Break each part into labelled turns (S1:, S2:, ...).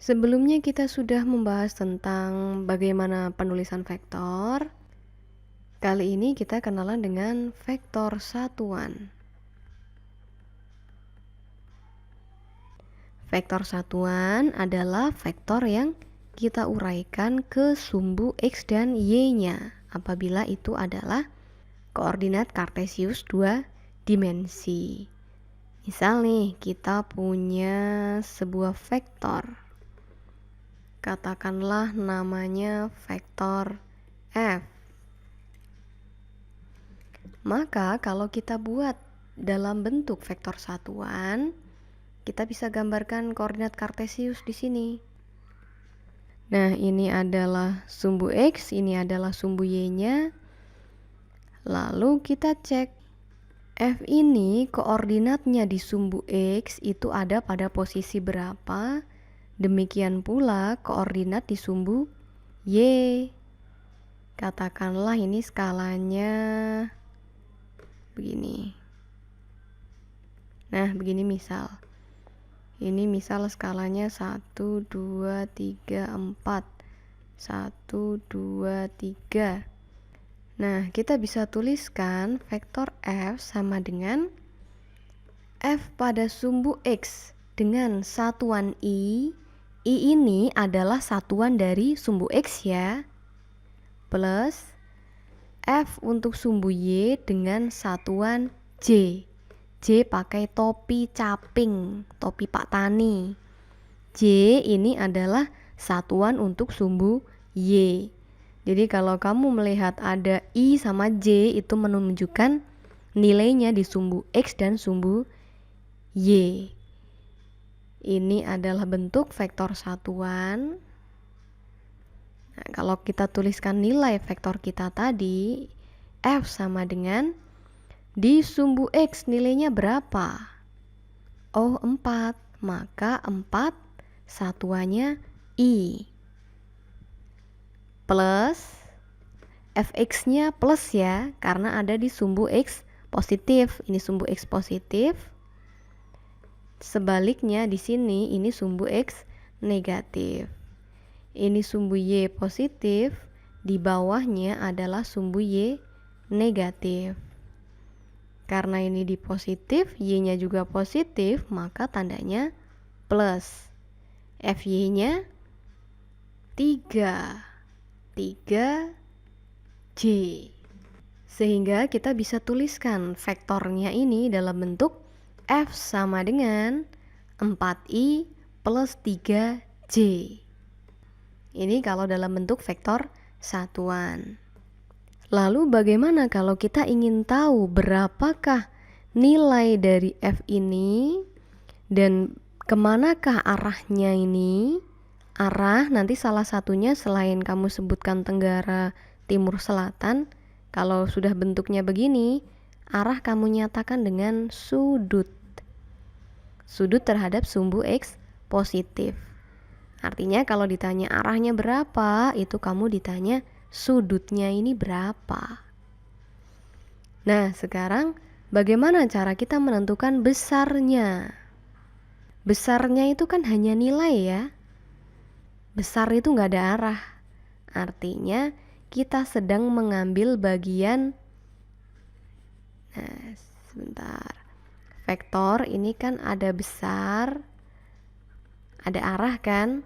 S1: Sebelumnya kita sudah membahas tentang bagaimana penulisan vektor. Kali ini kita kenalan dengan vektor satuan. Vektor satuan adalah vektor yang kita uraikan ke sumbu X dan Y-nya apabila itu adalah koordinat kartesius 2 dimensi. Misal nih, kita punya sebuah vektor. Katakanlah namanya vektor F. Maka kalau kita buat dalam bentuk vektor satuan, kita bisa gambarkan koordinat kartesius di sini. Nah, ini adalah sumbu X, ini adalah sumbu Y-nya. Lalu kita cek F ini koordinatnya di sumbu X itu ada pada posisi berapa. Demikian pula koordinat di sumbu Y. Katakanlah ini skalanya begini. Nah, begini misal. Ini misal skalanya 1, 2, 3, 4. 1, 2, 3. Nah, kita bisa tuliskan vektor F sama dengan F pada sumbu X dengan satuan I. I ini adalah satuan dari sumbu X ya. Plus F untuk sumbu Y dengan satuan J. J pakai topi caping, topi Pak Tani. J ini adalah satuan untuk sumbu Y. Jadi kalau kamu melihat ada I sama J itu menunjukkan nilainya di sumbu X dan sumbu Y. Ini adalah bentuk vektor satuan. Nah, kalau kita tuliskan nilai vektor kita tadi, F sama dengan di sumbu X nilainya berapa? Oh, 4. Maka 4 satuannya I. Plus fx-nya plus ya, karena ada di sumbu X positif. Ini sumbu X positif. Sebaliknya di sini ini sumbu X negatif. Ini sumbu Y positif, di bawahnya adalah sumbu Y negatif. Karena ini di positif, Y-nya juga positif, maka tandanya plus. Fy-nya 3. 3J. Sehingga kita bisa tuliskan vektornya ini dalam bentuk F sama dengan 4I plus 3J. Ini kalau dalam bentuk vektor satuan. Lalu bagaimana kalau kita ingin tahu berapakah nilai dari F ini dan kemanakah arahnya ini? Arah nanti salah satunya selain kamu sebutkan tenggara, timur, selatan. Kalau sudah bentuknya begini, arah kamu nyatakan dengan sudut. Sudut terhadap sumbu X positif. Artinya kalau ditanya arahnya berapa, itu kamu ditanya sudutnya ini berapa. Nah, sekarang bagaimana cara kita menentukan besarnya? Besarnya itu kan hanya nilai ya. Besar itu nggak ada arah. Artinya kita sedang mengambil bagian. Nah, sebentar. Vektor ini kan ada besar, ada arah kan?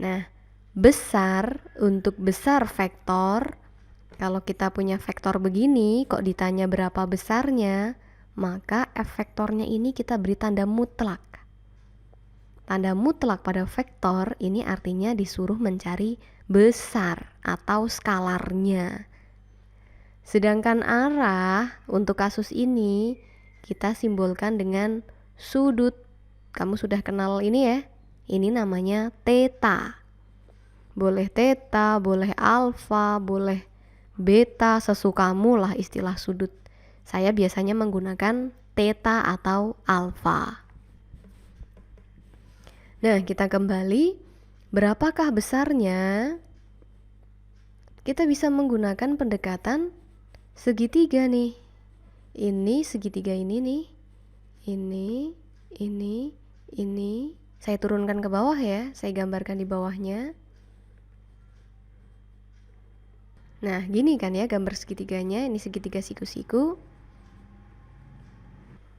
S1: Nah, besar, untuk besar vektor, kalau kita punya vektor begini, kok ditanya berapa besarnya, maka F vektornya ini kita beri tanda mutlak. Tanda mutlak pada vektor ini artinya disuruh mencari besar atau skalarnya. Sedangkan arah untuk kasus ini kita simbolkan dengan sudut. Kamu sudah kenal ini ya? Ini namanya theta. Boleh theta, boleh alfa, boleh beta, sesukamu lah istilah sudut. Saya biasanya menggunakan theta atau alfa. Nah, kita kembali. Berapakah besarnya? Kita bisa menggunakan pendekatan segitiga nih. Ini segitiga ini nih. Ini, Saya turunkan ke bawah ya, saya gambarkan di bawahnya. Nah, gini kan ya gambar segitiganya, ini segitiga siku-siku.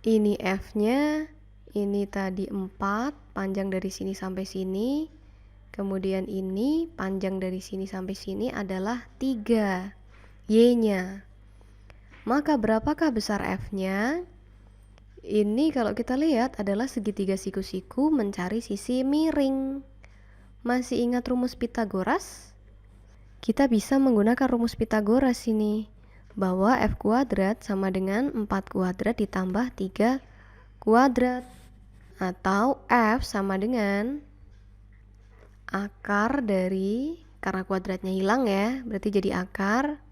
S1: Ini F-nya, ini tadi 4, panjang dari sini sampai sini. Kemudian ini panjang dari sini sampai sini adalah 3, Y-nya. Maka berapakah besar F-nya? Ini kalau kita lihat adalah segitiga siku-siku mencari sisi miring. Masih ingat rumus Pitagoras? Kita bisa menggunakan rumus Pitagoras ini, bahwa F kuadrat sama dengan 4 kuadrat ditambah 3 kuadrat. Atau F sama dengan akar dari, karena kuadratnya hilang ya, berarti jadi akar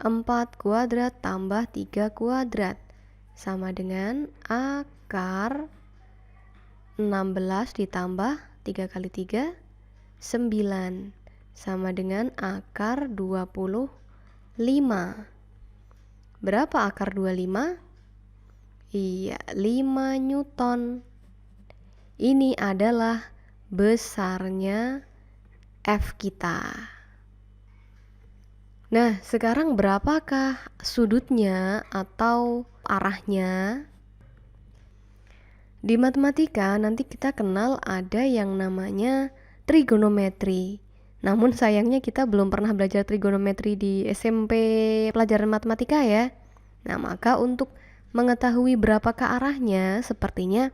S1: 4 kuadrat tambah 3 kuadrat. Sama dengan akar 16 ditambah 3 kali 3, 9. Sama dengan akar 25. Berapa akar 25? Iya, 5 Newton. Ini adalah besarnya F kita. Nah, sekarang berapakah sudutnya atau arahnya? Di matematika nanti kita kenal ada yang namanya trigonometri. Namun sayangnya kita belum pernah belajar trigonometri di SMP pelajaran matematika ya. Nah, maka untuk mengetahui berapakah arahnya, sepertinya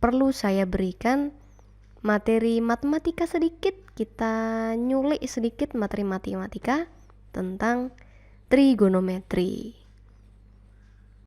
S1: perlu saya berikan materi matematika sedikit. Kita nyulik sedikit materi matematika tentang trigonometri.